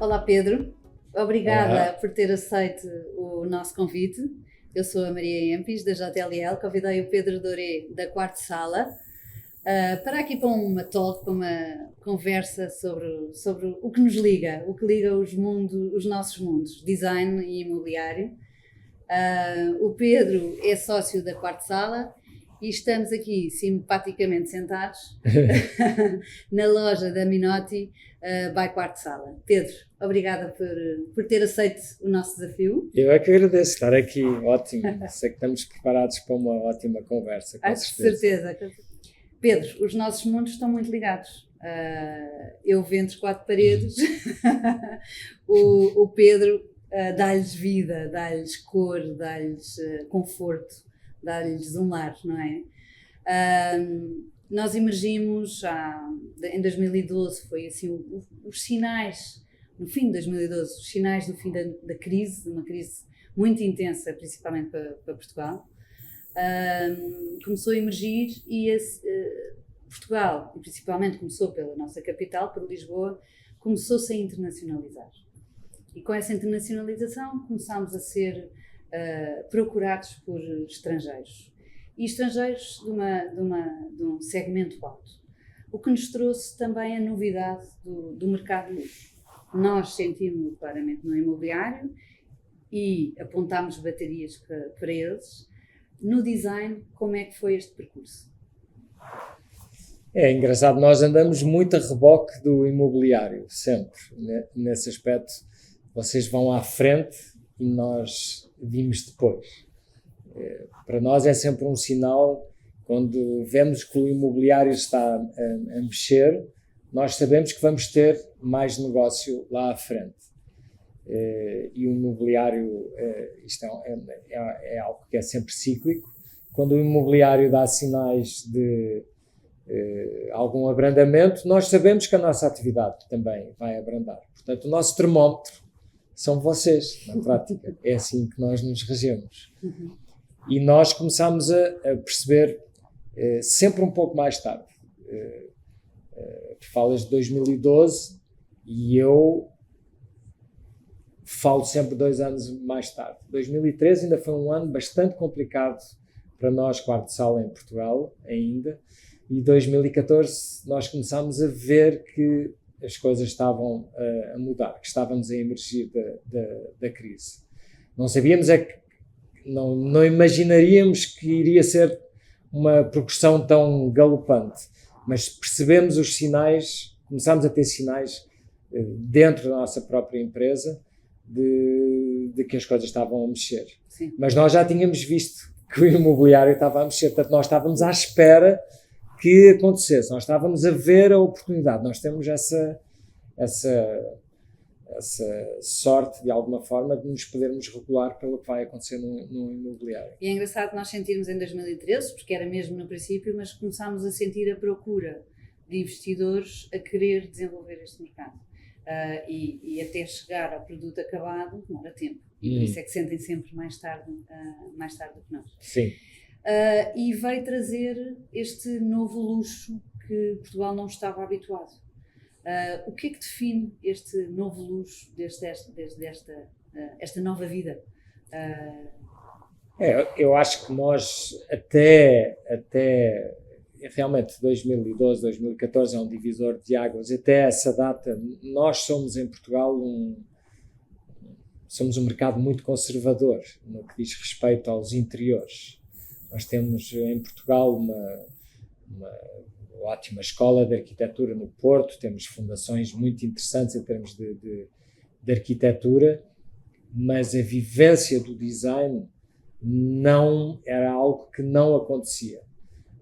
Olá Pedro, obrigada Olá. por ter aceito o nosso convite. Eu sou a Maria Empis, da JLL, convidei o Pedro Doré, da Quarto Sala, para aqui para uma talk, para uma conversa sobre o que nos liga, o que liga os nossos mundos, design e imobiliário. O Pedro é sócio da Quarto Sala e estamos aqui simpaticamente sentados na loja da Minotti by Quarto Sala. Pedro, obrigada por ter aceito o nosso desafio. Eu é que agradeço estar aqui, ótimo. Sei que estamos preparados para uma ótima conversa, com certeza. Pedro, os nossos mundos estão muito ligados. Eu vendo entre quatro paredes, o Pedro dá-lhes vida, dá-lhes cor, dá-lhes conforto, dá-lhes um lar, não é? Nós emergimos em 2012, foi assim os sinais, no fim de 2012, os sinais do fim da crise, uma crise muito intensa, principalmente para Portugal. Começou a emergir e Portugal, e principalmente começou pela nossa capital, por Lisboa, começou-se a internacionalizar. E com essa internacionalização começámos a ser procurados por estrangeiros. E estrangeiros de um segmento alto. O que nos trouxe também a novidade do mercado de luxo. Nós sentimos claramente no imobiliário e apontámos baterias para eles. No design, como é que foi este percurso? É engraçado, nós andamos muito a reboque do imobiliário, sempre, né? Nesse aspecto. Vocês vão à frente e nós vimos depois. Para nós é sempre um sinal, quando vemos que o imobiliário está a mexer, nós sabemos que vamos ter mais negócio lá à frente. E o imobiliário, isto é algo que é sempre cíclico. Quando o imobiliário dá sinais de algum abrandamento, nós sabemos que a nossa atividade também vai abrandar. Portanto, o nosso termómetro são vocês, na prática. É assim que nós nos regemos. Uhum. E nós começámos a perceber sempre um pouco mais tarde. Tu falas de 2012 e eu falo sempre 2 anos mais tarde. 2013 ainda foi um ano bastante complicado para nós, Quarto Sala, em Portugal, ainda. E 2014 nós começámos a ver que as coisas estavam a mudar, que estávamos a emergir da crise. Não sabíamos, não imaginaríamos que iria ser uma progressão tão galopante, mas percebemos os sinais, começámos a ter sinais dentro da nossa própria empresa de que as coisas estavam a mexer. Sim. Mas nós já tínhamos visto que o imobiliário estava a mexer, portanto nós estávamos à espera que acontecesse, nós estávamos a ver a oportunidade, nós temos essa sorte, de alguma forma, de nos podermos regular pelo que vai acontecer no imobiliário. E é engraçado nós sentirmos em 2013, porque era mesmo no princípio, mas começámos a sentir a procura de investidores a querer desenvolver este mercado. E até chegar ao produto acabado demora tempo. E por isso é que sentem sempre mais tarde do que nós. Sim. E veio trazer este novo luxo que Portugal não estava habituado. O que é que define este novo luxo, desde esta nova vida? Eu acho que nós até realmente 2012, 2014 é um divisor de águas. Até essa data, nós somos em Portugal somos um mercado muito conservador no que diz respeito aos interiores. Nós temos em Portugal uma ótima escola de arquitetura no Porto, temos fundações muito interessantes em termos de arquitetura, mas a vivência do design não era algo que não acontecia.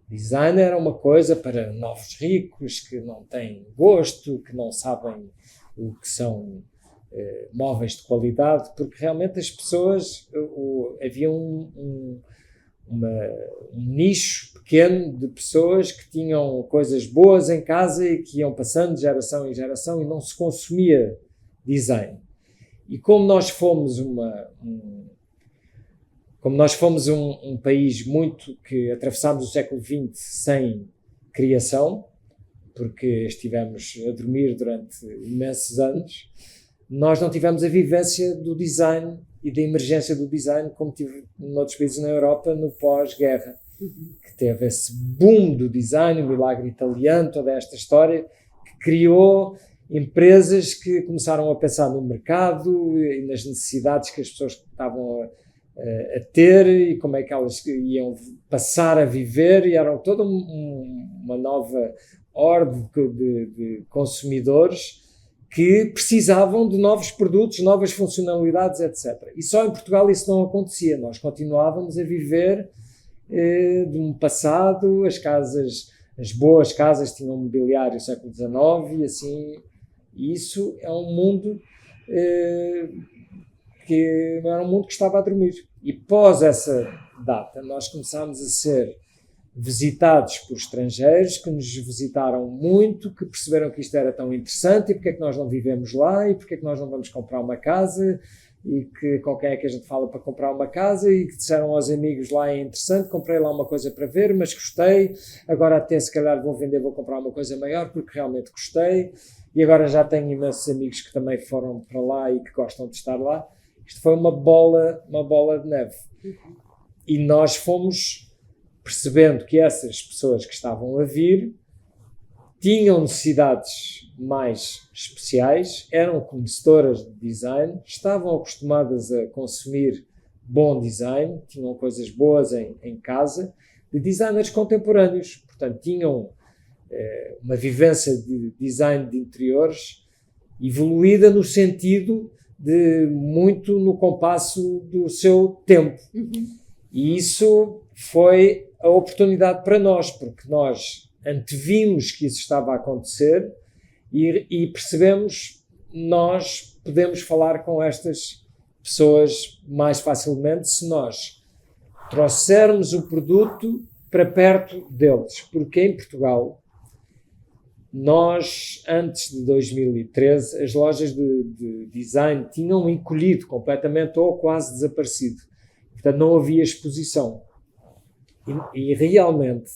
Design era uma coisa para novos ricos que não têm gosto, que não sabem o que são móveis de qualidade, porque realmente as pessoas, havia um nicho pequeno de pessoas que tinham coisas boas em casa e que iam passando de geração em geração e não se consumia design. E como nós fomos um país que atravessámos o século XX sem criação, porque estivemos a dormir durante imensos anos, nós não tivemos a vivência do design e da emergência do design como tive noutros países na Europa no pós-guerra, que teve esse boom do design, o milagre italiano, toda esta história, que criou empresas que começaram a pensar no mercado e nas necessidades que as pessoas estavam a ter e como é que elas iam passar a viver, e era toda uma nova ordem de consumidores que precisavam de novos produtos, novas funcionalidades, etc. E só em Portugal isso não acontecia. Nós continuávamos a viver de um passado, as boas casas tinham mobiliário do século XIX e assim, isso é um mundo que era um mundo que estava a dormir. E pós essa data nós começámos a ser visitados por estrangeiros que nos visitaram muito, que perceberam que isto era tão interessante e porque é que nós não vivemos lá e porque é que nós não vamos comprar uma casa e que com quem é que a gente fala para comprar uma casa, e que disseram aos amigos lá é interessante, comprei lá uma coisa para ver, mas gostei, agora até se calhar vou vender, vou comprar uma coisa maior porque realmente gostei, e agora já tenho imensos amigos que também foram para lá e que gostam de estar lá. Isto foi uma bola de neve. E nós fomos percebendo que essas pessoas que estavam a vir tinham necessidades mais especiais, eram conhecedoras de design, estavam acostumadas a consumir bom design, tinham coisas boas em casa, de designers contemporâneos, portanto tinham uma vivência de design de interiores evoluída no sentido de muito no compasso do seu tempo. E isso foi a oportunidade para nós, porque nós antevimos que isso estava a acontecer e percebemos nós podemos falar com estas pessoas mais facilmente se nós trouxermos o produto para perto deles, porque em Portugal nós, antes de 2013, as lojas de design tinham encolhido completamente ou quase desaparecido. Portanto, não havia exposição. E realmente,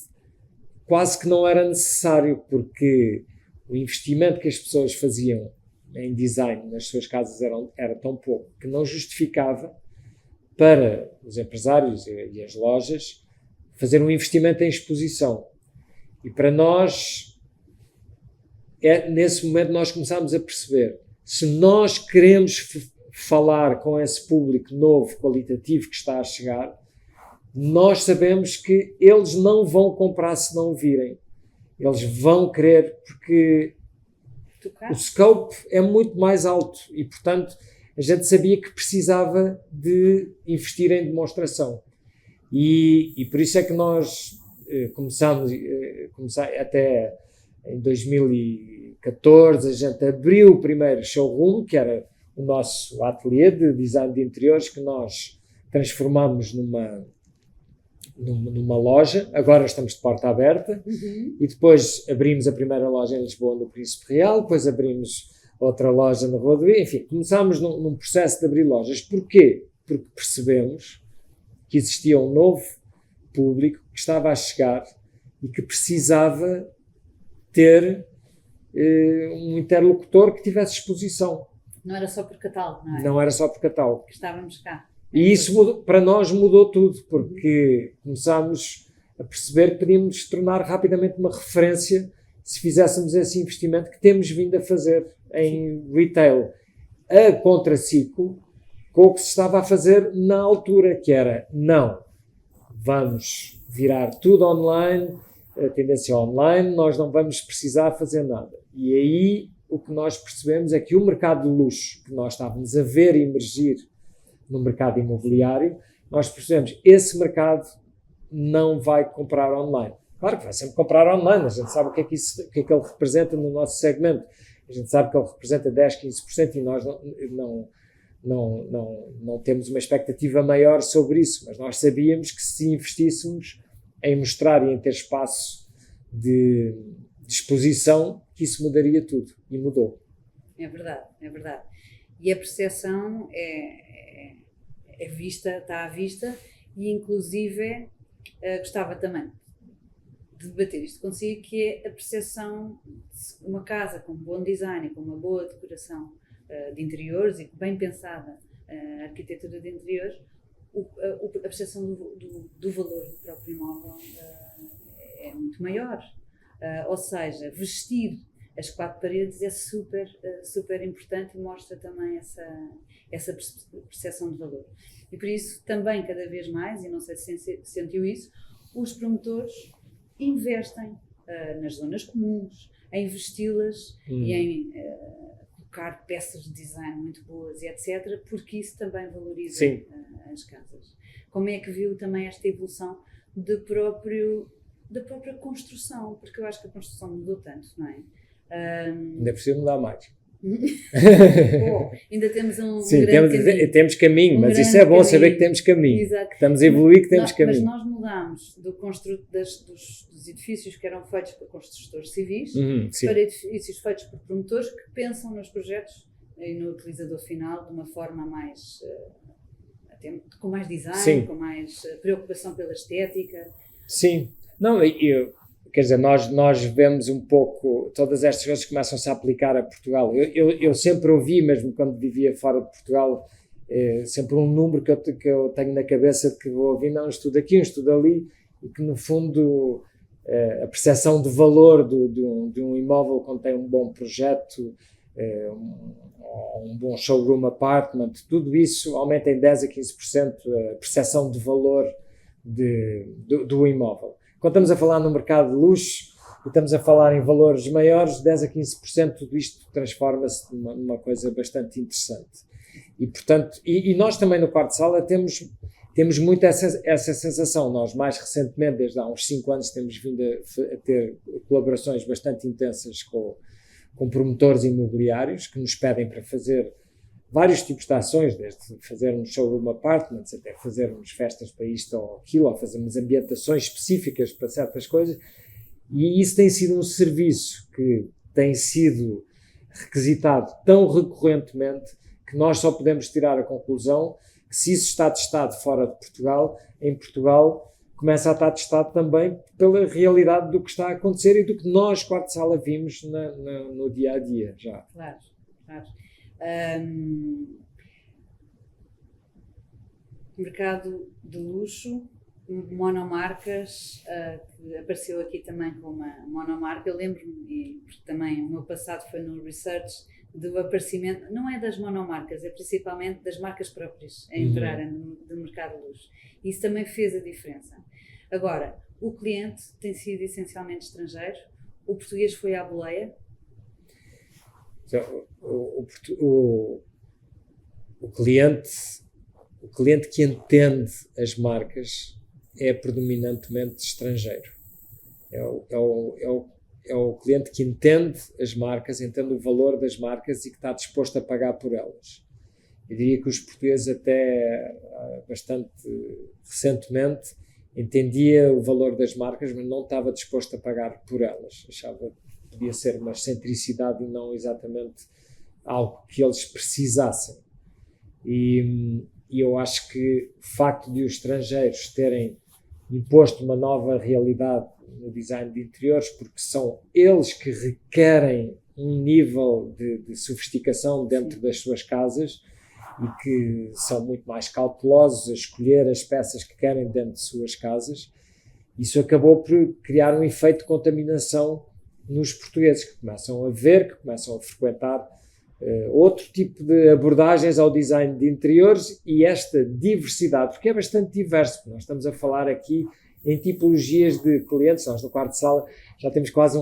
quase que não era necessário, porque o investimento que as pessoas faziam em design nas suas casas era tão pouco que não justificava para os empresários e as lojas fazer um investimento em exposição. E para nós, nesse momento nós começámos a perceber, se nós queremos falar com esse público novo, qualitativo que está a chegar, nós sabemos que eles não vão comprar se não o virem. Eles vão querer, porque o scope é muito mais alto e, portanto, a gente sabia que precisava de investir em demonstração. E por isso é que nós começámos até em 2014, a gente abriu o primeiro showroom, que era o nosso ateliê de design de interiores, que nós transformámos numa loja. Agora estamos de porta aberta. E depois abrimos a primeira loja em Lisboa, no Príncipe Real, depois abrimos outra loja na Rua do Rio. Enfim, começámos num processo de abrir lojas. Porquê? Porque percebemos que existia um novo público que estava a chegar e que precisava ter um interlocutor que tivesse exposição. Não era só por catálogo, não é? Não era só por catálogo. Que estávamos cá. E isso para nós mudou tudo, porque começámos a perceber que podíamos tornar rapidamente uma referência se fizéssemos esse investimento que temos vindo a fazer em retail, a contraciclo com o que se estava a fazer na altura, que era, não, vamos virar tudo online, a tendência online, nós não vamos precisar fazer nada. E aí o que nós percebemos é que o mercado de luxo que nós estávamos a ver emergir no mercado imobiliário, nós percebemos esse mercado não vai comprar online. Claro que vai sempre comprar online, a gente sabe o que é que ele representa no nosso segmento. A gente sabe que ele representa 10, 15% e nós não temos uma expectativa maior sobre isso, mas nós sabíamos que se investíssemos em mostrar e em ter espaço de exposição, que isso mudaria tudo. E mudou. É verdade, é verdade. E a percepção é vista, está à vista, e inclusive gostava também de debater isto consigo, que é a percepção de uma casa com bom design, com uma boa decoração, de interiores e bem pensada a arquitetura de interiores, a percepção do valor do próprio imóvel é muito maior. Ou seja, vestir as 4 paredes é super importante e mostra também essa percepção de valor. E por isso, também, cada vez mais, e não sei se sentiu isso, os promotores investem nas zonas comuns, em vesti-las e em colocar peças de design muito boas e etc., porque isso também valoriza as casas. Como é que viu também esta evolução da própria construção? Porque eu acho que a construção mudou tanto, não é? Ainda precisa mudar mais. Ainda temos um grande caminho. Temos caminho, mas isso é bom saber que temos caminho. Exato. Que estamos a evoluir, que temos caminho. Mas nós mudámos dos edifícios que eram feitos por construtores civis para edifícios feitos por promotores que pensam nos projetos e no utilizador final de uma forma mais com mais design, com mais preocupação pela estética. Sim. Não, quer dizer, nós vemos um pouco, todas estas coisas começam-se a aplicar a Portugal. Eu sempre ouvi, mesmo quando vivia fora de Portugal, sempre um número que eu tenho na cabeça de que vou ouvir, um estudo aqui, um estudo ali, e que no fundo a percepção de valor de um imóvel quando tem um bom projeto, um bom showroom apartment, tudo isso aumenta em 10 a 15% a percepção de valor do imóvel. Quando estamos a falar no mercado de luxo e estamos a falar em valores maiores, 10 a 15%, tudo isto transforma-se numa coisa bastante interessante. E, portanto, e nós também no quarto de sala temos muito essa sensação. Nós, mais recentemente, desde há uns 5 anos, temos vindo a ter colaborações bastante intensas com promotores imobiliários que nos pedem para fazer vários tipos de ações, desde fazermos showroom apartments até fazermos festas para isto ou aquilo, ou fazermos ambientações específicas para certas coisas, e isso tem sido um serviço que tem sido requisitado tão recorrentemente que nós só podemos tirar a conclusão que se isso está testado fora de Portugal, em Portugal começa a estar testado também pela realidade do que está a acontecer e do que nós, quarto de sala, vimos no dia-a-dia já. Claro. Mercado de luxo, monomarcas, que apareceu aqui também com uma monomarca. Eu lembro-me, porque também o meu passado foi no research, do aparecimento, não é das monomarcas, é principalmente das marcas próprias a entrarem no mercado de luxo. Isso também fez a diferença. Agora, o cliente tem sido essencialmente estrangeiro, o português foi à boleia. O cliente que entende as marcas é predominantemente estrangeiro. É o cliente que entende as marcas, entende o valor das marcas e que está disposto a pagar por elas. Eu diria que os portugueses até bastante recentemente entendia o valor das marcas, mas não estava disposto a pagar por elas. Achava que podia ser uma excentricidade e não exatamente algo que eles precisassem. E eu acho que o facto de os estrangeiros terem imposto uma nova realidade no design de interiores, porque são eles que requerem um nível de sofisticação dentro das suas casas e que são muito mais cautelosos a escolher as peças que querem dentro de suas casas, isso acabou por criar um efeito de contaminação nos portugueses, que começam a ver, que começam a frequentar outro tipo de abordagens ao design de interiores e esta diversidade, porque é bastante diverso. Nós estamos a falar aqui em tipologias de clientes. Nós no quarto de sala já temos quase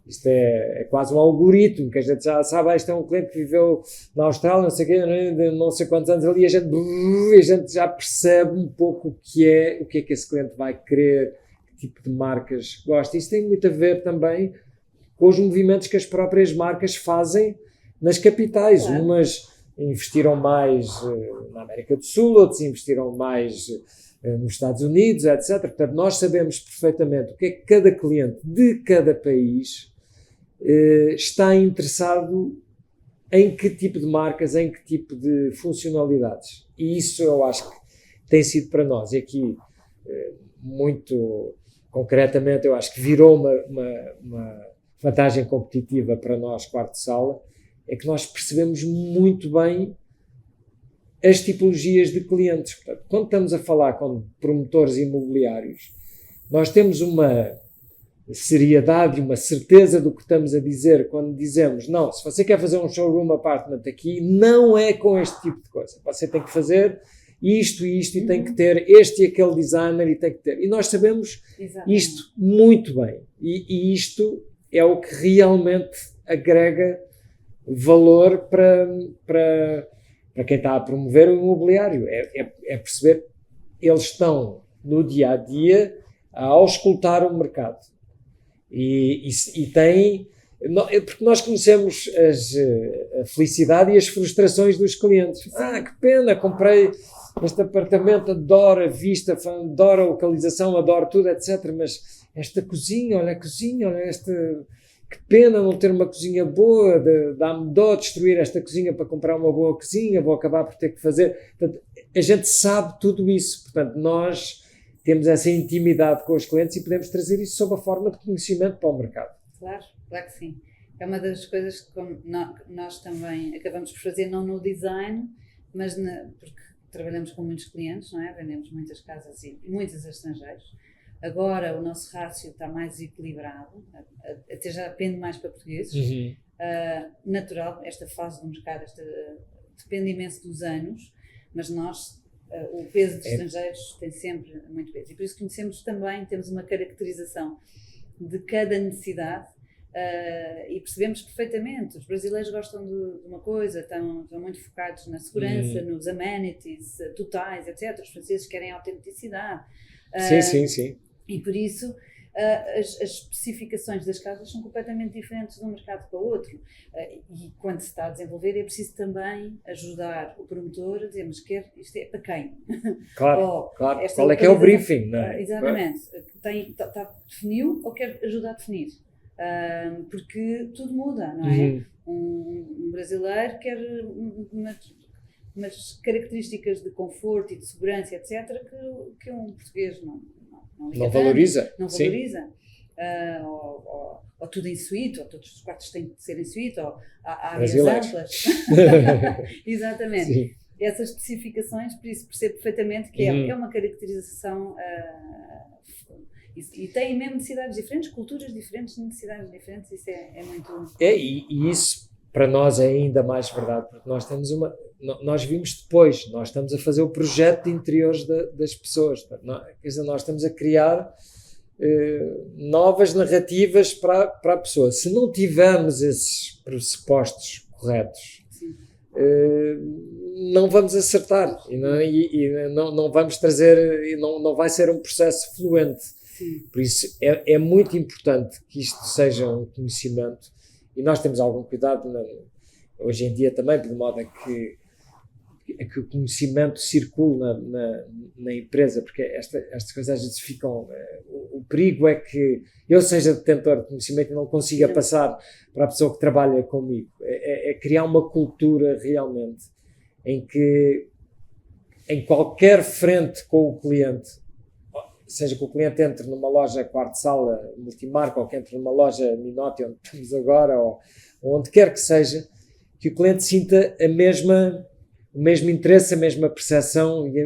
isto é quase um algoritmo, que a gente já sabe, este é um cliente que viveu na Austrália, não sei quê, não sei quantos anos ali, a gente já percebe um pouco o que é que esse cliente vai querer, que tipo de marcas gosta. Isso tem muito a ver também com os movimentos que as próprias marcas fazem nas capitais. Claro. Umas investiram mais na América do Sul, outras investiram mais nos Estados Unidos, etc. Portanto, nós sabemos perfeitamente o que é que cada cliente de cada país está interessado em que tipo de marcas, em que tipo de funcionalidades. E isso eu acho que tem sido para nós, e aqui muito concretamente eu acho que virou uma vantagem competitiva para nós, quarto de sala, é que nós percebemos muito bem as tipologias de clientes. Portanto, quando estamos a falar com promotores imobiliários, nós temos uma seriedade e uma certeza do que estamos a dizer quando dizemos, não, se você quer fazer um showroom apartment aqui, não é com este tipo de coisa. Você tem que fazer isto e isto, e tem que ter este e aquele designer, e tem que ter. E nós sabemos isto muito bem. E isto é o que realmente agrega valor para quem está a promover o imobiliário. É perceber, eles estão no dia-a-dia a auscultar o mercado. E têm... Porque nós conhecemos a felicidade e as frustrações dos clientes. Que pena, comprei este apartamento, adoro a vista, adoro a localização, adoro tudo, etc. Mas esta cozinha, olha a cozinha, olha esta... Que pena não ter uma cozinha boa, dá-me dó destruir esta cozinha para comprar uma boa cozinha, vou acabar por ter que fazer... Portanto, a gente sabe tudo isso. Portanto, nós temos essa intimidade com os clientes e podemos trazer isso sob a forma de conhecimento para o mercado. Claro, claro que sim. É uma das coisas que nós também acabamos por fazer, não no design, mas porque trabalhamos com muitos clientes, não é? Vendemos muitas casas e muitos estrangeiros. Agora o nosso rácio está mais equilibrado, até já depende mais para portugueses. Natural, esta fase do mercado, depende imenso dos anos, mas nós, o peso dos estrangeiros tem sempre muito peso. E por isso conhecemos também, temos uma caracterização de cada necessidade e percebemos perfeitamente. Os brasileiros gostam de uma coisa, estão muito focados na segurança, nos amenities totais, etc. Os franceses querem autenticidade. Sim. E por isso as especificações das casas são completamente diferentes de um mercado para o outro. E quando se está a desenvolver é preciso também ajudar o promotor a dizer, mas isto é para quem? Claro. Qual é que é o briefing? Não é? Exatamente. Definiu ou quer ajudar a definir? Porque tudo muda, não é? Um brasileiro quer umas características de conforto e de segurança, etc., que um português não valoriza. Não valoriza. Ou tudo em suíte, ou todos os quartos têm de ser em suíte, ou há áreas amplas. Exatamente. Sim. Essas especificações, por isso percebo perfeitamente que é uma caracterização e tem mesmo necessidades diferentes, culturas diferentes, necessidades diferentes, isso é muito... E isso para nós é ainda mais verdade, porque nós vimos depois, nós estamos a fazer o projeto de interiores das pessoas, quer dizer, nós estamos a criar novas narrativas para a pessoa. Se não tivermos esses pressupostos corretos, não vamos acertar e não vamos trazer, e não vai ser um processo fluente. Sim. Por isso é muito importante que isto seja um conhecimento. E nós temos algum cuidado hoje em dia também, de modo a que o conhecimento circule na empresa, porque estas coisas às vezes ficam... O perigo é que eu seja detentor de conhecimento e não consiga passar para a pessoa que trabalha comigo. É criar uma cultura realmente em que em qualquer frente com o cliente, seja que o cliente entre numa loja quarto-sala multimarca ou que entre numa loja Minotti, onde estamos agora, ou onde quer que seja, que o cliente sinta o mesmo interesse, a mesma percepção e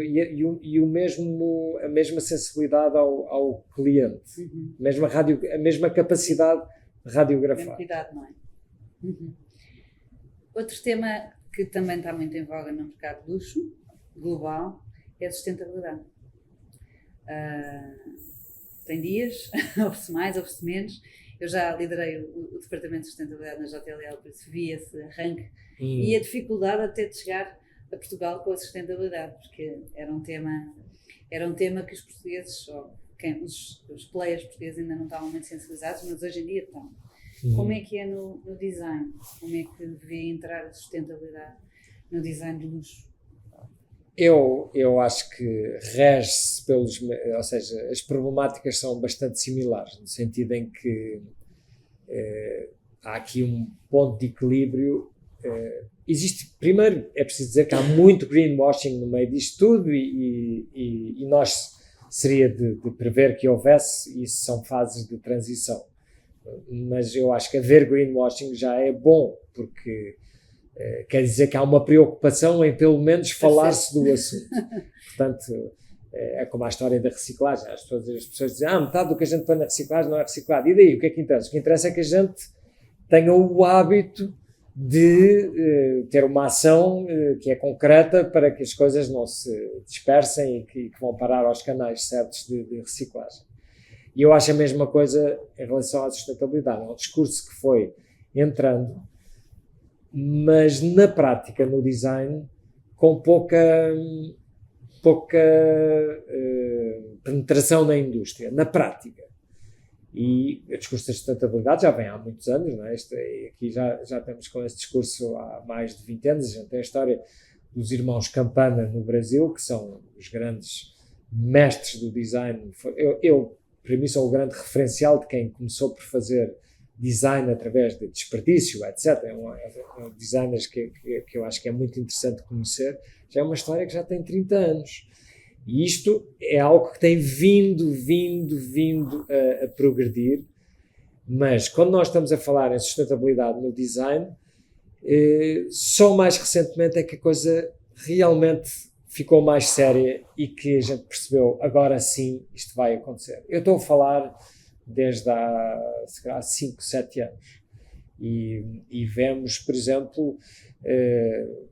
a mesma sensibilidade ao cliente, a mesma capacidade de radiografar. Cuidado, não é? Outro tema que também está muito em voga no mercado de luxo global é a sustentabilidade. Tem dias, ouve-se mais, ouve-se menos. Eu já liderei o departamento de sustentabilidade na JLL, por isso vi esse arranque e a dificuldade até de chegar a Portugal com a sustentabilidade, porque era um tema que os portugueses, ou os players portugueses ainda não estavam muito sensibilizados, mas hoje em dia estão. Como é que é no design? Como é que devia entrar a sustentabilidade no design de luxo? Eu acho que rege-se ou seja, as problemáticas são bastante similares, no sentido em que há aqui um ponto de equilíbrio. Primeiro, é preciso dizer que há muito greenwashing no meio disto tudo e nós seria de prever que houvesse, isso são fases de transição. Mas eu acho que haver greenwashing já é bom, porque quer dizer que há uma preocupação em pelo menos falar-se do assunto. Portanto, é como a história da reciclagem. As pessoas dizem, metade do que a gente põe na reciclagem não é reciclado. E daí, o que é que interessa? O que interessa é que a gente tenha o hábito de ter uma ação que é concreta para que as coisas não se dispersem e que vão parar aos canais certos de reciclagem. E eu acho a mesma coisa em relação à sustentabilidade. É um discurso que foi entrando, mas na prática, no design, com pouca penetração na indústria, na prática. E o discurso da sustentabilidade já vem há muitos anos, não é? Aqui já estamos com esse discurso há mais de 20 anos. A gente tem a história dos irmãos Campana no Brasil, que são os grandes mestres do design. Para mim, sou o grande referencial de quem começou por fazer design através de desperdício, etc. Designers que eu acho que é muito interessante conhecer. Já é uma história que já tem 30 anos. E isto é algo que tem vindo a progredir, mas quando nós estamos a falar em sustentabilidade no design, só mais recentemente é que a coisa realmente ficou mais séria e que a gente percebeu, agora sim, isto vai acontecer. Eu estou a falar desde há 5, 7 anos e vemos, por exemplo,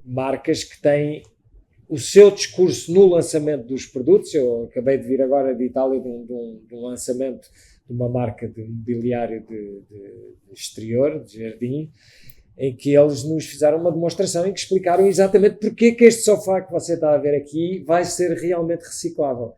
marcas que têm o seu discurso no lançamento dos produtos. Eu acabei de vir agora de Itália de um lançamento de uma marca de mobiliário de exterior, de jardim, em que eles nos fizeram uma demonstração em que explicaram exatamente porque que este sofá que você está a ver aqui vai ser realmente reciclável.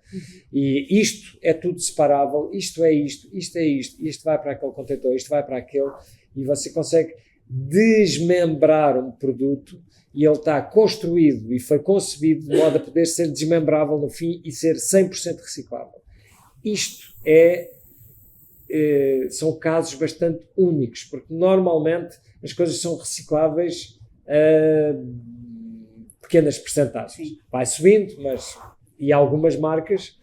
E isto é tudo separável, isto é isto, isto vai para aquele contentor, isto vai para aquele, e você consegue desmembrar um produto e ele está construído e foi concebido de modo a poder ser desmembrável no fim e ser 100% reciclável. Isto são casos bastante únicos, porque normalmente as coisas são recicláveis a pequenas percentagens. Sim. Vai subindo, e algumas marcas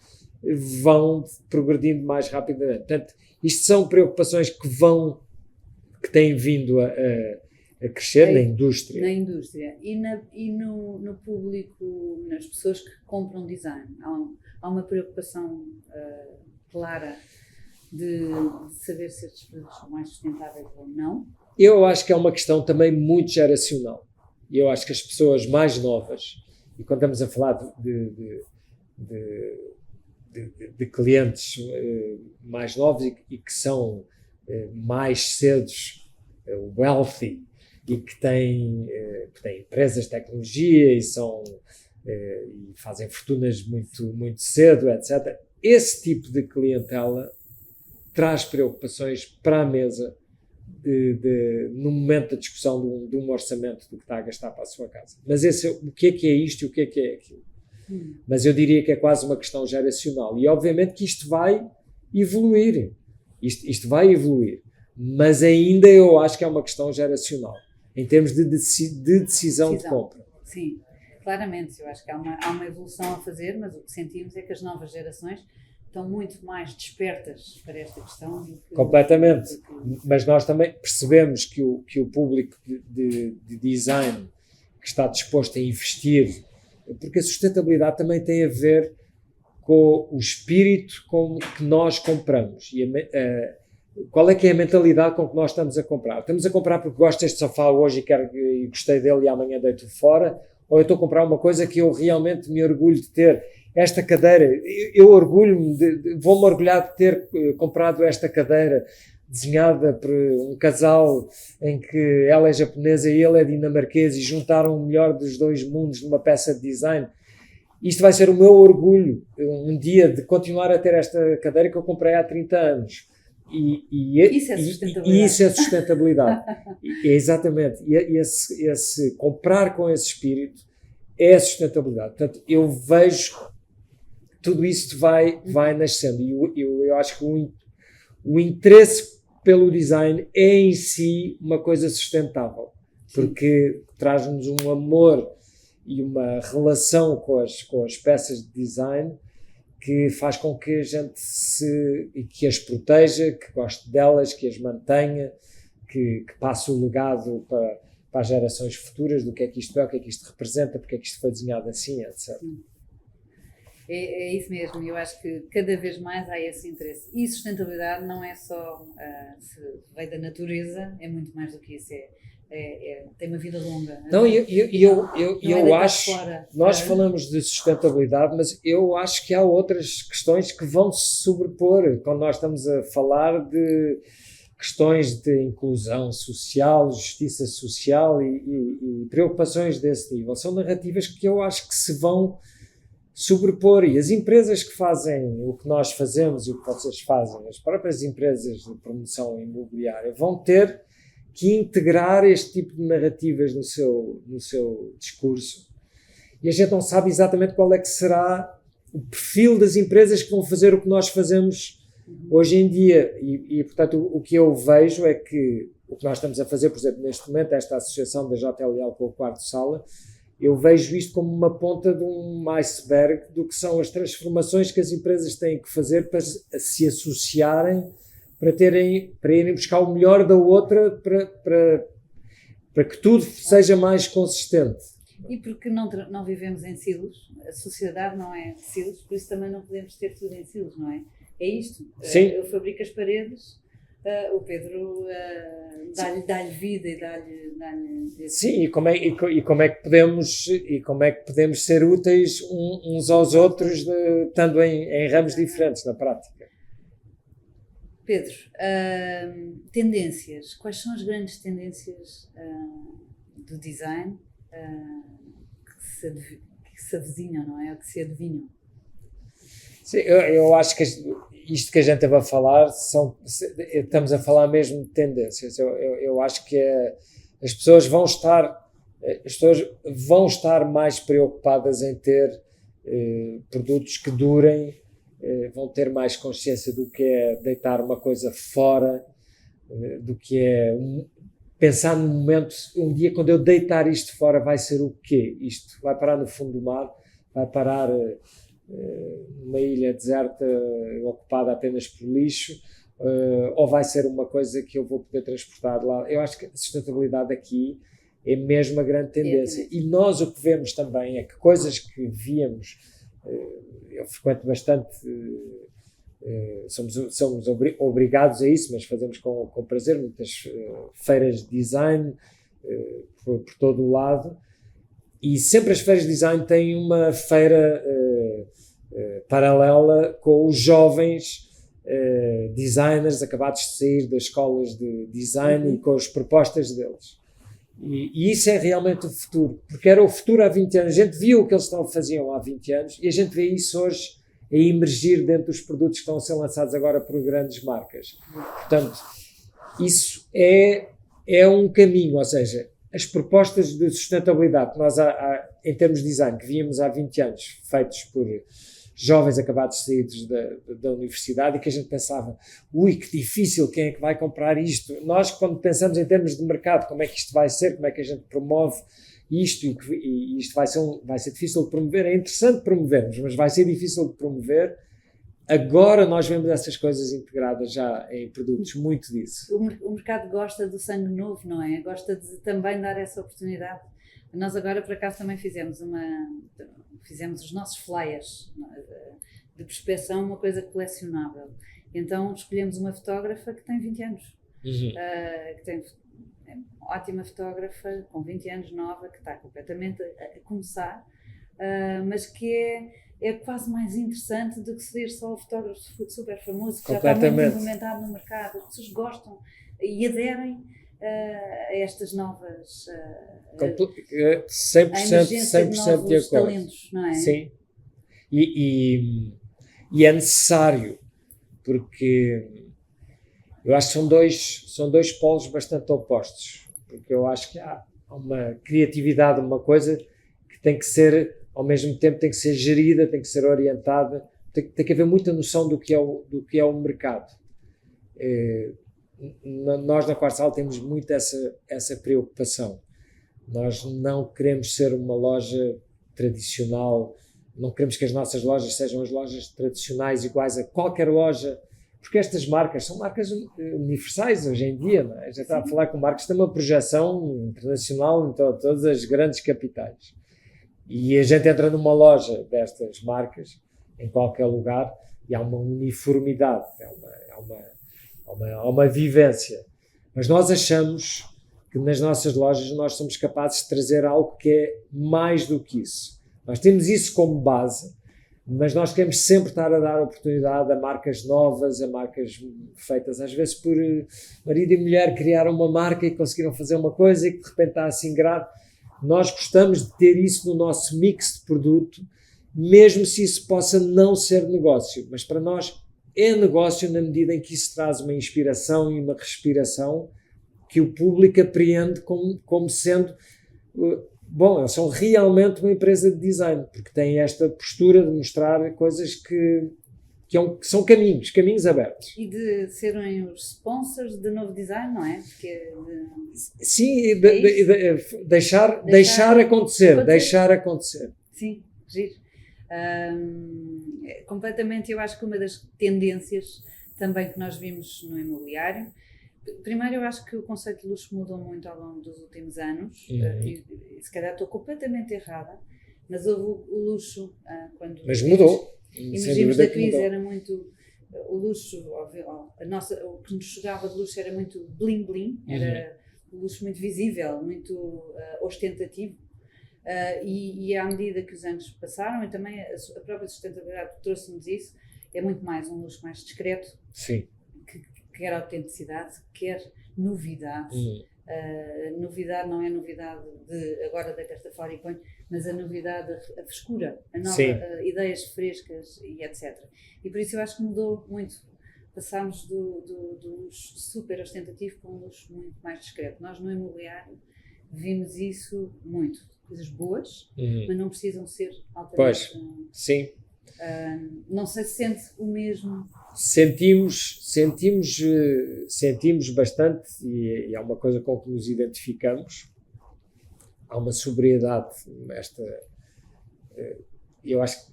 vão progredindo mais rapidamente. Portanto, isto são preocupações que têm vindo a crescer na indústria. Na indústria. E no público, nas pessoas que compram design, há uma preocupação clara de saber se estes produtos são mais sustentáveis ou não? Eu acho que é uma questão também muito geracional. Eu acho que as pessoas mais novas, e quando estamos a falar de clientes mais novos e que são mais cedo wealthy e que têm empresas de tecnologia e fazem fortunas muito, muito cedo, etc. Esse tipo de clientela traz preocupações para a mesa no momento da discussão de um orçamento do que está a gastar para a sua casa. Mas o que é isto e o que é aquilo? Mas eu diria que é quase uma questão geracional. E obviamente que isto vai evoluir. Isto vai evoluir. Mas ainda eu acho que é uma questão geracional, em termos de decisão de compra. Sim, claramente. Eu acho que há uma evolução a fazer, mas o que sentimos é que as novas gerações estão muito mais despertas para esta questão. Completamente. Mas nós também percebemos que o público de design que está disposto a investir, porque a sustentabilidade também tem a ver com o espírito com que nós compramos. E qual é que é a mentalidade com que nós estamos a comprar? Estamos a comprar porque gosto deste sofá hoje e gostei dele e amanhã deito fora? Ou eu estou a comprar uma coisa que eu realmente me orgulho de ter? Esta cadeira, eu orgulho-me, vou-me orgulhar de ter comprado esta cadeira desenhada por um casal em que ela é japonesa e ele é dinamarquês e juntaram o melhor dos dois mundos numa peça de design. Isto vai ser o meu orgulho um dia de continuar a ter esta cadeira que eu comprei há 30 anos. Isso é sustentabilidade. E isso é sustentabilidade. Exatamente. E esse comprar com esse espírito é sustentabilidade. Portanto, eu vejo tudo isso vai nascendo. E eu acho que o interesse pelo design é em si uma coisa sustentável, porque traz-nos um amor e uma relação com as peças de design que faz com que a gente que as proteja, que goste delas, que as mantenha, que passe o legado para para as gerações futuras do que é que isto é, o que é que isto representa, porque é que isto foi desenhado assim, etc. É isso mesmo, eu acho que cada vez mais há esse interesse. E sustentabilidade não é só se veio da natureza, é muito mais do que isso, tem uma vida longa. Não, eu acho, fora, nós falamos de sustentabilidade, mas eu acho que há outras questões que vão se sobrepor quando nós estamos a falar de questões de inclusão social, justiça social e preocupações desse nível. São narrativas que eu acho que se vão sobrepor, e as empresas que fazem o que nós fazemos e o que vocês fazem, as próprias empresas de promoção imobiliária, vão ter que integrar este tipo de narrativas no seu discurso. E a gente não sabe exatamente qual é que será o perfil das empresas que vão fazer o que nós fazemos hoje em dia. E portanto, o que eu vejo é que o que nós estamos a fazer, por exemplo, neste momento, esta associação da JLL com o Quarto Sala, eu vejo isto como uma ponta de um iceberg do que são as transformações que as empresas têm que fazer para se associarem, para irem buscar o melhor da outra, para que tudo seja mais consistente. E porque não vivemos em silos, a sociedade não é silos, por isso também não podemos ter tudo em silos, não é? É isto. Sim. Eu fabrico as paredes, o Pedro dá-lhe vida e dá-lhe sim, e como é que podemos ser úteis uns aos outros, estando em ramos diferentes na prática. Pedro, tendências. Quais são as grandes tendências do design que se avizinham, não é? Ou que se adivinham? Sim, eu acho que isto que a gente estava a falar, estamos a falar mesmo de tendências. Eu acho que as pessoas vão estar mais preocupadas em ter produtos que durem, vão ter mais consciência do que é deitar uma coisa fora, do que é pensar no momento, um dia quando eu deitar isto fora vai ser o quê? Isto vai parar no fundo do mar, vai parar numa ilha deserta ocupada apenas por lixo, ou vai ser uma coisa que eu vou poder transportar lá. Eu acho que a sustentabilidade aqui é mesmo a grande tendência. E nós o que vemos também é que coisas que víamos, eu frequento bastante, somos obrigados a isso, mas fazemos com prazer muitas feiras de design por todo o lado, e sempre as feiras de design têm uma feira paralela com os jovens designers acabados de sair das escolas de design e com as propostas deles. E isso é realmente o futuro, porque era o futuro há 20 anos. A gente viu o que eles faziam há 20 anos e a gente vê isso hoje a emergir dentro dos produtos que estão a ser lançados agora por grandes marcas. Portanto, isso é um caminho, ou seja, as propostas de sustentabilidade que nós, em termos de design, que víamos há 20 anos, feitos por jovens acabados de sair da universidade, e que a gente pensava, ui, que difícil, quem é que vai comprar isto? Nós, quando pensamos em termos de mercado, como é que isto vai ser, como é que a gente promove isto, e isto vai ser difícil de promover, é interessante promovermos, mas vai ser difícil de promover. Agora nós vemos essas coisas integradas já em produtos, muito disso. O mercado gosta do sangue novo, não é? Gosta de também dar essa oportunidade. Nós agora, por acaso, também fizemos os nossos flyers de prospeção, uma coisa colecionável. Então escolhemos uma fotógrafa que tem 20 anos, é uma ótima fotógrafa, com 20 anos, nova, que está completamente a começar, mas que é quase mais interessante do que ser só o fotógrafo super famoso, que já está muito implementado no mercado. As pessoas gostam e aderem a estas novas 100% de acordo. Talentos, não é? Sim. E é necessário, porque eu acho que são dois polos bastante opostos, porque eu acho que há uma criatividade, uma coisa que tem que ser, ao mesmo tempo, tem que ser gerida, tem que ser orientada, tem que haver muita noção do que é o mercado. Nós na Quarto Sala temos muito essa preocupação. Nós não queremos ser uma loja tradicional, não queremos que as nossas lojas sejam as lojas tradicionais iguais a qualquer loja porque estas marcas são marcas universais hoje em dia, não é? Já está a falar com marcas que têm uma projeção internacional em todas as grandes capitais. E a gente entra numa loja destas marcas, em qualquer lugar, e há uma uniformidade, há uma vivência. Mas nós achamos que nas nossas lojas nós somos capazes de trazer algo que é mais do que isso. Nós temos isso como base, mas nós queremos sempre estar a dar oportunidade a marcas novas, a marcas feitas às vezes por marido e mulher, criaram uma marca e conseguiram fazer uma coisa e que de repente está assim grave. Nós gostamos de ter isso no nosso mix de produto, mesmo se isso possa não ser negócio, mas para nós é negócio na medida em que isso traz uma inspiração e uma respiração que o público apreende como sendo... Bom, eles são realmente uma empresa de design, porque têm esta postura de mostrar coisas que são caminhos abertos. E de serem os sponsors de novo design, não é? Sim, deixar acontecer. Sim, giro. Completamente, eu acho que uma das tendências também que nós vimos no imobiliário. Primeiro, eu acho que o conceito de luxo mudou muito ao longo dos últimos anos. E se calhar estou completamente errada, mas houve o luxo quando... Mas mudou. Emergimos da crise, era muito... O luxo, o que nos chegava de luxo era muito bling bling, era um luxo muito visível, muito ostentativo. E à medida que os anos passaram, e também a própria sustentabilidade trouxe-nos isso, é muito mais um luxo mais discreto. Sim. Quer autenticidade, quer novidade. Novidade não é novidade de agora deita-te fora e põe, mas a novidade, a frescura, ideias frescas e etc. E por isso eu acho que mudou muito. Passámos do luxo super ostentativo para um luxo muito mais discreto. Nós no imobiliário vimos isso muito. Coisas boas, mas não precisam ser altamente... Pois, sim. Não sei se sente o mesmo. Sentimos bastante, e é uma coisa com que nos identificamos. Há uma sobriedade. Eu acho que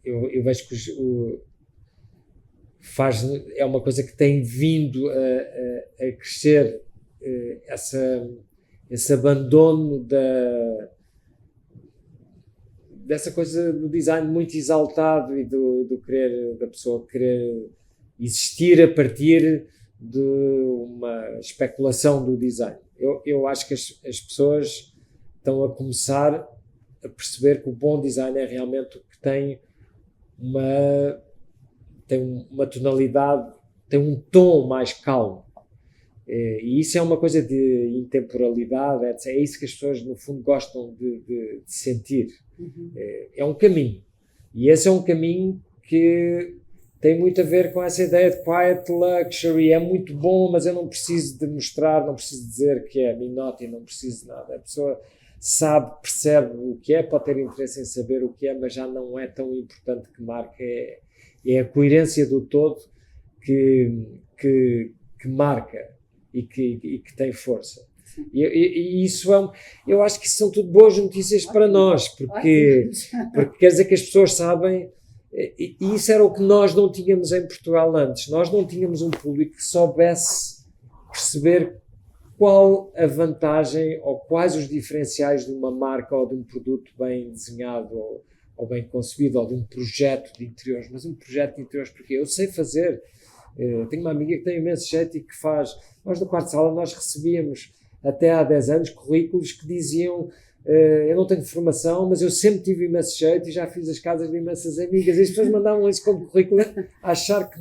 eu vejo que é uma coisa que tem vindo a crescer, esse abandono dessa coisa do design muito exaltado e da pessoa querer existir a partir de uma especulação do design. Eu acho que as pessoas estão a começar a perceber que o bom design é realmente o que tem uma tonalidade, tem um tom mais calmo. E isso é uma coisa de intemporalidade, é isso que as pessoas no fundo gostam de sentir. É um caminho, e esse é um caminho que tem muito a ver com essa ideia de quiet luxury. É muito bom, mas eu não preciso de mostrar, não preciso dizer que é minote, não preciso de nada. A pessoa sabe, percebe o que é, pode ter interesse em saber o que é, mas já não é tão importante que marca. É a coerência do todo que marca e que tem força. E isso eu acho que isso são tudo boas notícias para nós, porque quer dizer que as pessoas sabem, e isso era o que nós não tínhamos em Portugal antes. Nós não tínhamos um público que soubesse perceber qual a vantagem ou quais os diferenciais de uma marca ou de um produto bem desenhado ou bem concebido, ou de um projeto de interiores. Mas um projeto de interiores, porque eu sei fazer. Tenho uma amiga que tem imenso jeito e que faz. Nós da quarta sala nós recebíamos até há 10 anos currículos que diziam eu não tenho formação, mas eu sempre tive imenso jeito e já fiz as casas de imensas amigas, e as pessoas mandavam isso como currículo a achar que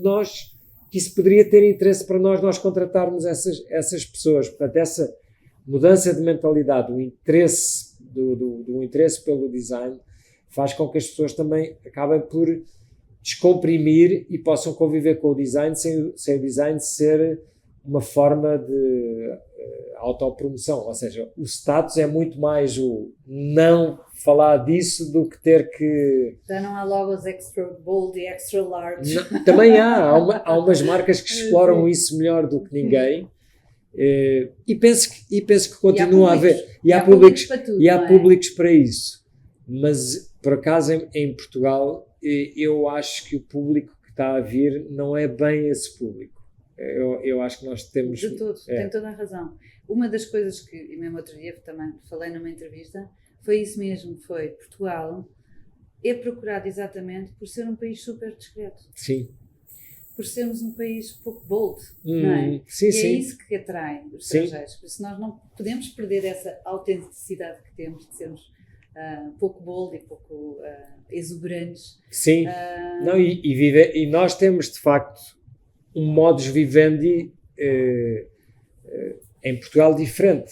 isso poderia ter interesse para nós contratarmos essas pessoas. Portanto, essa mudança de mentalidade, o interesse do interesse pelo design faz com que as pessoas também acabem por descomprimir e possam conviver com o design sem o design ser uma forma de autopromoção. Ou seja, o status é muito mais o não falar disso do que ter que... Já não há logos extra bold e extra large. Não, também há umas marcas que exploram isso melhor do que ninguém. E penso que continua a haver. E há públicos para isso. Mas, por acaso, em Portugal, eu acho que o público que está a vir não é bem esse público. Eu acho que nós temos... De todo, tem toda a razão. Uma das coisas que, e mesmo outro dia também falei numa entrevista, foi isso mesmo, foi Portugal é procurado exatamente por ser um país super discreto. Sim. Por sermos um país pouco bold, não é? Sim, e sim. é isso que atrai os estrangeiros. Por isso nós não podemos perder essa autenticidade que temos de sermos pouco bold e pouco exuberantes. Sim. Não, e nós temos, de facto, um modus vivendi em Portugal diferente.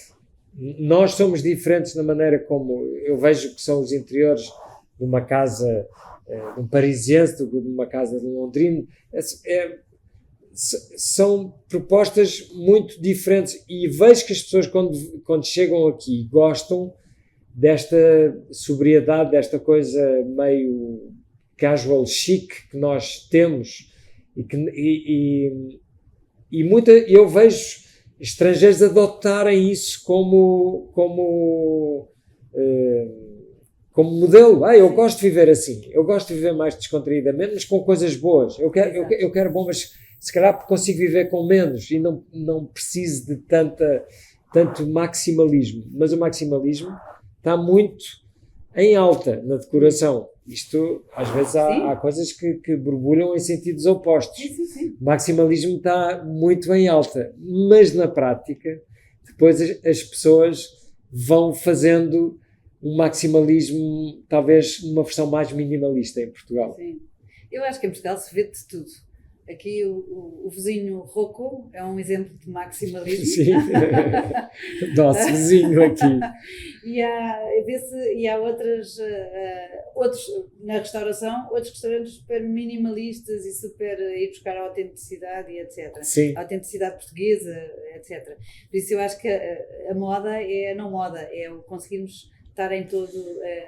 Nós somos diferentes na maneira como eu vejo que são os interiores de uma casa de um parisiense, de uma casa de um londrino. São propostas muito diferentes e vejo que as pessoas quando chegam aqui gostam desta sobriedade, desta coisa meio casual chic que nós temos e eu vejo estrangeiros adotarem isso como modelo. Eu gosto de viver assim, eu gosto de viver mais descontraídamente, mas com coisas boas. Eu quero bom, mas se calhar consigo viver com menos e não preciso de tanto maximalismo. Mas o maximalismo está muito em alta na decoração. Isto, às vezes, há coisas que borbulham em sentidos opostos. Sim. O maximalismo está muito em alta, mas na prática, depois as pessoas vão fazendo um maximalismo, talvez numa versão mais minimalista em Portugal. Sim. Eu acho que em Portugal se vê de tudo. Aqui o vizinho Rocco é um exemplo de maximalismo. Sim, nosso vizinho aqui. E há outros, na restauração, outros restaurantes super minimalistas e super ir buscar a autenticidade e etc. Sim. A autenticidade portuguesa, etc. Por isso eu acho que a moda é não moda, é o conseguirmos estar em todo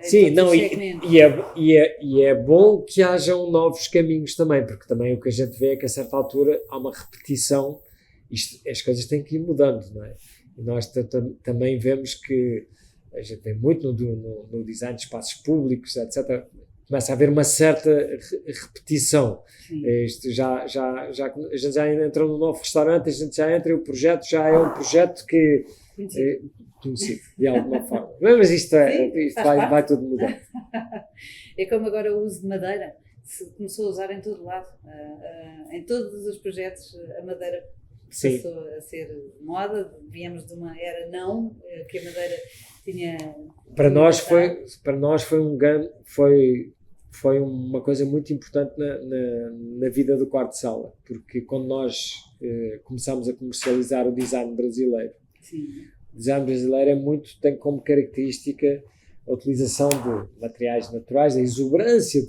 sim, todos os segmentos. E é bom que hajam novos caminhos também, porque também o que a gente vê é que a certa altura há uma repetição, as coisas têm que ir mudando, não é? E nós também vemos que a gente vê muito no design de espaços públicos, etc. Começa a haver uma certa repetição. Isto a gente já entra num novo restaurante, a gente já entra e o projeto já é um projeto que... conhecido, de alguma forma. Mas isto vai tudo mudar. É como agora o uso de madeira, se começou a usar em todo lado. Em todos os projetos a madeira passou a ser moda. Viemos de uma era que a madeira tinha... Para nós foi uma coisa muito importante na vida do quarto de sala, porque quando nós começámos a comercializar o design brasileiro, o design brasileiro tem como característica a utilização de materiais naturais, a exuberância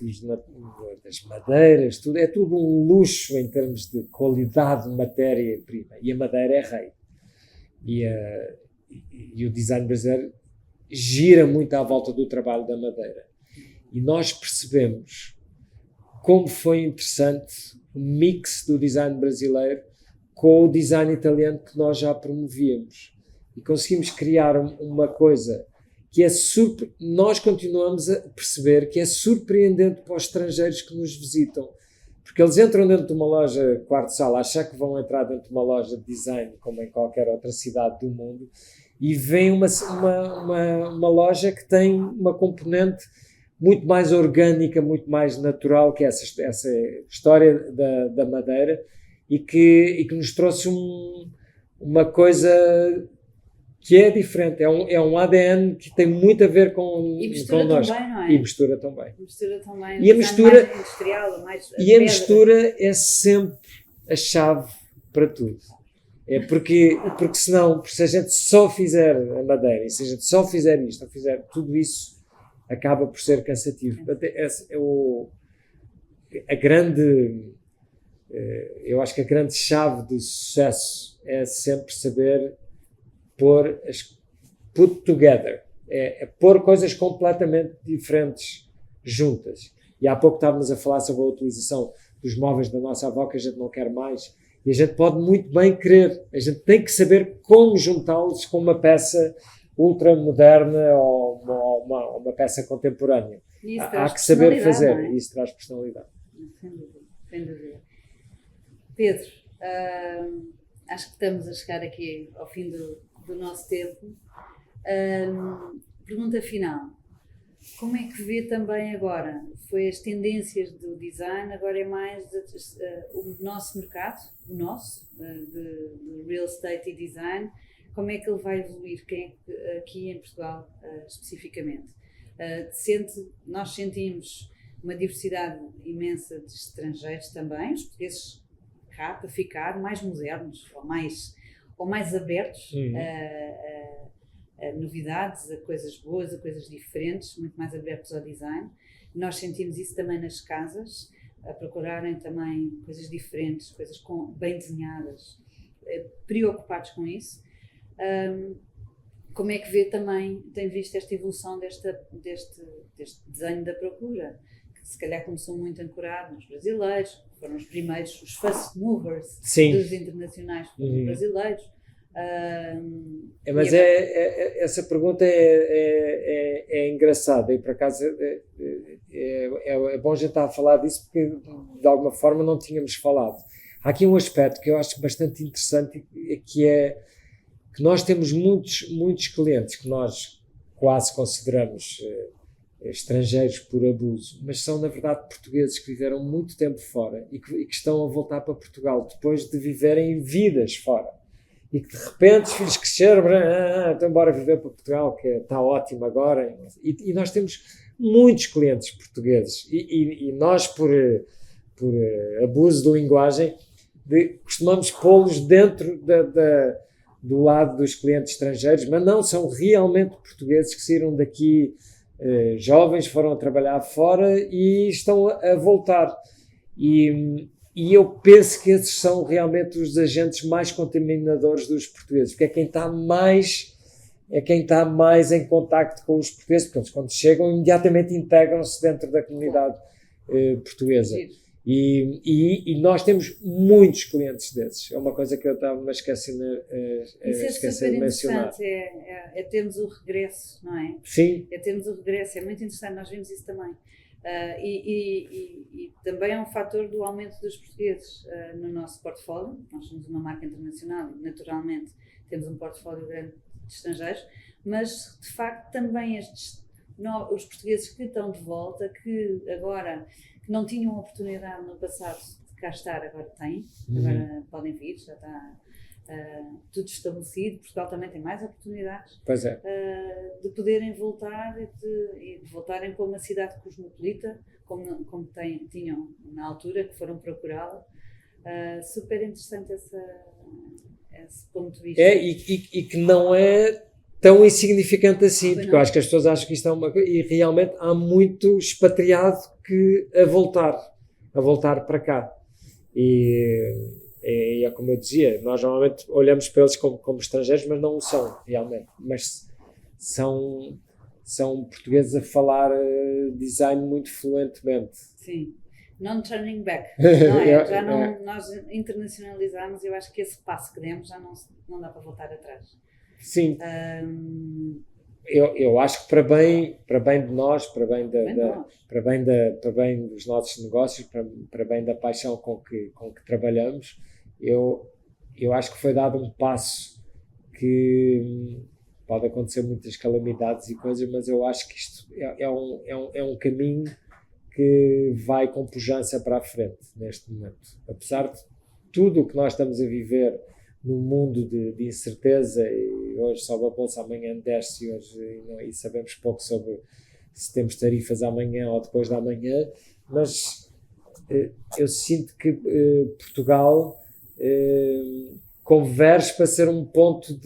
das madeiras, é tudo um luxo em termos de qualidade de matéria-prima, e a madeira é rei. E o design brasileiro gira muito à volta do trabalho da madeira. E nós percebemos como foi interessante o mix do design brasileiro com o design italiano que nós já promovíamos. E conseguimos criar uma coisa que nós continuamos a perceber que é surpreendente para os estrangeiros que nos visitam. Porque eles entram dentro de uma loja quarto-sala, acham que vão entrar dentro de uma loja de design, como em qualquer outra cidade do mundo, e veem uma loja que tem uma componente muito mais orgânica, muito mais natural, que é essa história da madeira, e que nos trouxe uma coisa que é diferente, é um ADN que tem muito a ver com nós. Também, não é? E mistura tão bem. E a mistura mais industrial, e a mistura é sempre a chave para tudo. Porque senão, se a gente só fizer a madeira, e se a gente só fizer isto, ou fizer tudo isso, acaba por ser cansativo. Eu acho que a grande chave do sucesso é sempre saber put together, é pôr coisas completamente diferentes juntas. E há pouco estávamos a falar sobre a utilização dos móveis da nossa avó, que a gente não quer mais, e a gente pode muito bem querer, a gente tem que saber como juntá-los com uma peça ultramoderna ou uma peça contemporânea. Há que saber fazer, e isso traz personalidade. sem dúvida. Pedro, acho que estamos a chegar aqui ao fim do nosso tempo. Pergunta final. Como é que vê também agora? Foi as tendências do design, agora é mais o nosso mercado, de real estate e design. Como é que ele vai evoluir aqui em Portugal, especificamente? Nós sentimos uma diversidade imensa de estrangeiros também, os portugueses cá para ficar mais modernos ou mais abertos a novidades, a coisas boas, a coisas diferentes, muito mais abertos ao design. Nós sentimos isso também nas casas, a procurarem também coisas diferentes, coisas bem desenhadas, preocupados com isso. Como é que vê também, tem visto esta evolução deste desenho da procura, que se calhar começou muito ancorado nos brasileiros, foram os primeiros, os first movers dos internacionais, foram os brasileiros. Mas essa pergunta é engraçada e por acaso é bom a gente estar a falar disso porque de alguma forma não tínhamos falado. Há aqui um aspecto que eu acho bastante interessante que é que nós temos muitos clientes que nós quase consideramos estrangeiros por abuso, mas são na verdade portugueses que viveram muito tempo fora e que estão a voltar para Portugal depois de viverem vidas fora. E que de repente os filhos cresceram, então bora viver para Portugal, que está ótimo agora. E nós temos muitos clientes portugueses. E nós, por abuso de linguagem, costumamos pô-los dentro do lado dos clientes estrangeiros, mas não, são realmente portugueses que saíram daqui jovens, foram a trabalhar fora e estão a voltar. E eu penso que esses são realmente os agentes mais contaminadores dos portugueses, porque é quem está mais em contacto com os portugueses, porque eles quando chegam imediatamente integram-se dentro da comunidade portuguesa. E nós temos muitos clientes desses. É uma coisa que eu estava a esquecer de mencionar. É termos o regresso, não é? Sim. É termos o regresso, é muito interessante, nós vimos isso também. E também é um fator do aumento dos portugueses no nosso portfólio. Nós somos uma marca internacional e naturalmente temos um portfólio grande de estrangeiros, mas de facto também os portugueses que estão de volta, que agora que não tinham oportunidade no passado de cá estar, agora têm, agora podem vir, já está tudo estabelecido. Portugal também tem mais oportunidades de poderem voltar e de voltarem para uma cidade cosmopolita como tinham na altura, que foram procurá-la. Super interessante esse ponto de vista. E que não é tão insignificante assim, porque eu acho que as pessoas acham que isto é uma coisa, e realmente há muito expatriado a voltar para cá. E é como eu dizia, nós normalmente olhamos para eles como estrangeiros, mas não o são realmente, mas são portugueses a falar design muito fluentemente. Sim, non turning back, não é? Nós internacionalizamos, eu acho que esse passo que demos já não dá para voltar atrás. Sim. Eu acho que para bem de nós, para bem dos nossos negócios, para bem da paixão com que trabalhamos, eu acho que foi dado um passo que pode acontecer muitas calamidades e coisas, mas eu acho que isto é um caminho que vai com pujança para a frente neste momento. Apesar de tudo o que nós estamos a viver num mundo de incerteza, e hoje sobe a bolsa, amanhã desce, e sabemos pouco sobre se temos tarifas amanhã ou depois da amanhã, mas eu sinto que Portugal converge para ser um ponto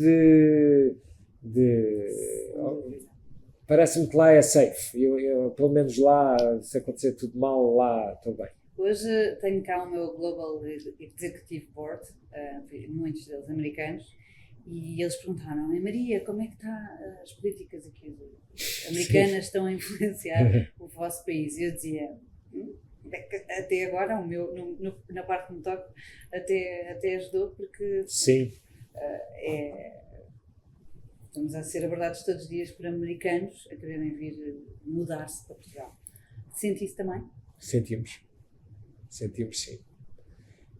parece-me que lá é safe. Eu, pelo menos lá, se acontecer tudo mal, lá estou bem. Hoje tenho cá o meu Global Executive Board, muitos deles americanos, e eles perguntaram: Maria, como é que está as políticas aqui americanas estão a influenciar o vosso país? E eu dizia: até agora, na parte que me toca, até ajudou, porque estamos a ser abordados todos os dias por americanos a quererem vir mudar-se para Portugal. Sente isso também? Sentimos. sentimos sim.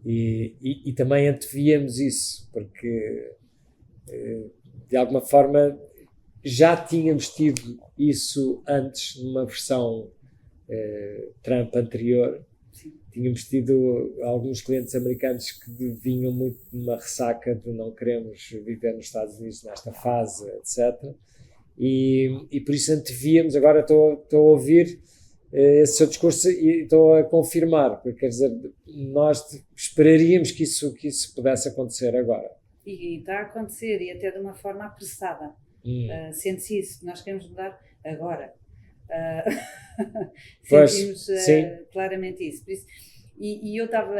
E também antevíamos isso, porque de alguma forma já tínhamos tido isso antes, numa versão Trump anterior. Sim. Tínhamos tido alguns clientes americanos que vinham muito numa ressaca de não queremos viver nos Estados Unidos nesta fase, etc. E por isso antevíamos, agora estou a ouvir esse seu discurso e estou a confirmar, porque quer dizer, nós esperaríamos que isso pudesse acontecer agora. E está a acontecer, e até de uma forma apressada. Sente-se isso, nós queremos mudar agora. Sentimos claramente isso. Por isso e eu estava,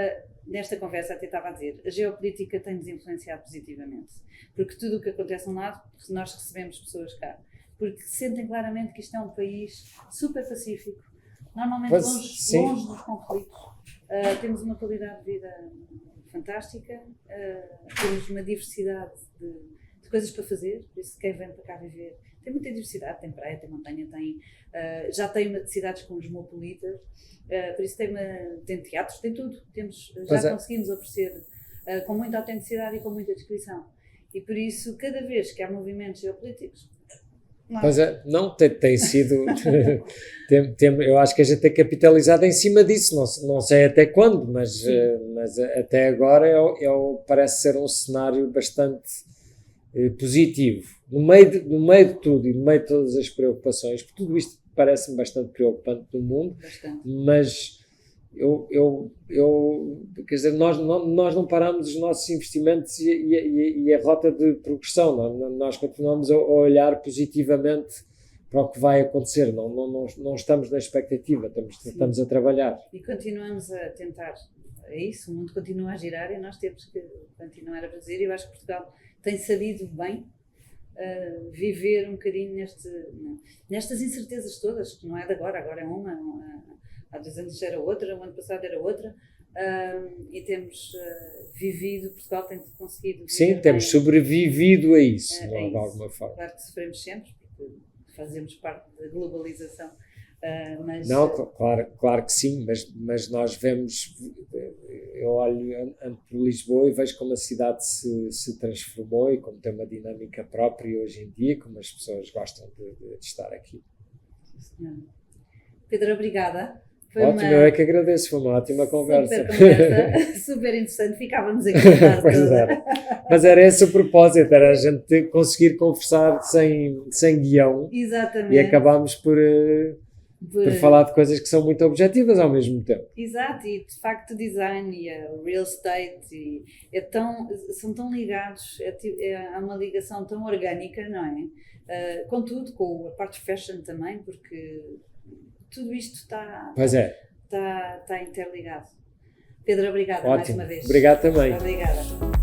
nesta conversa até estava a dizer, a geopolítica tem-nos influenciado positivamente, porque tudo o que acontece no lado, nós recebemos pessoas cá, porque sentem claramente que isto é um país super pacífico, normalmente longe dos conflitos, temos uma qualidade de vida fantástica, temos uma diversidade de coisas para fazer, por isso quem vem para cá viver tem muita diversidade, tem praia, tem montanha, já tem cidades cosmopolitas, por isso tem teatros, tem tudo, conseguimos oferecer com muita autenticidade e com muita descrição, e por isso cada vez que há movimentos geopolíticos não tem sido eu acho que a gente tem capitalizado em cima disso, não sei até quando, mas até agora parece ser um cenário bastante positivo, no meio de tudo e no meio de todas as preocupações, porque tudo isto parece-me bastante preocupante no mundo, mas quer dizer, nós não paramos os nossos investimentos e a rota de progressão, nós continuamos a olhar positivamente para o que vai acontecer, não estamos na expectativa, estamos a trabalhar. E continuamos a tentar, é isso, o mundo continua a girar e nós temos que continuar a produzir, e eu acho que Portugal tem sabido bem viver um bocadinho nestas incertezas todas, que não é de agora é uma, há 2 anos era outra, o ano passado era outra, e temos vivido, Portugal tem conseguido viver. Sim, temos sobrevivido a isso, de alguma forma. Claro que sofremos sempre, porque fazemos parte da globalização. Mas, claro que sim, mas nós vemos, eu olho por Lisboa e vejo como a cidade se transformou e como tem uma dinâmica própria hoje em dia, como as pessoas gostam de estar aqui. Sim, Pedro, obrigada. Ótimo, eu é que agradeço, foi uma ótima conversa. Super interessante, ficávamos aqui a tarde toda. Mas era esse o propósito, era a gente conseguir conversar sem guião. Exatamente. E acabámos por falar de coisas que são muito objetivas ao mesmo tempo. Exato, e de facto o design e o real estate são tão ligados, há uma ligação tão orgânica, não é? Contudo, com a parte fashion também, porque tudo isto está interligado. Pedro, obrigada. Ótimo. Mais uma vez. Obrigado também. Obrigada.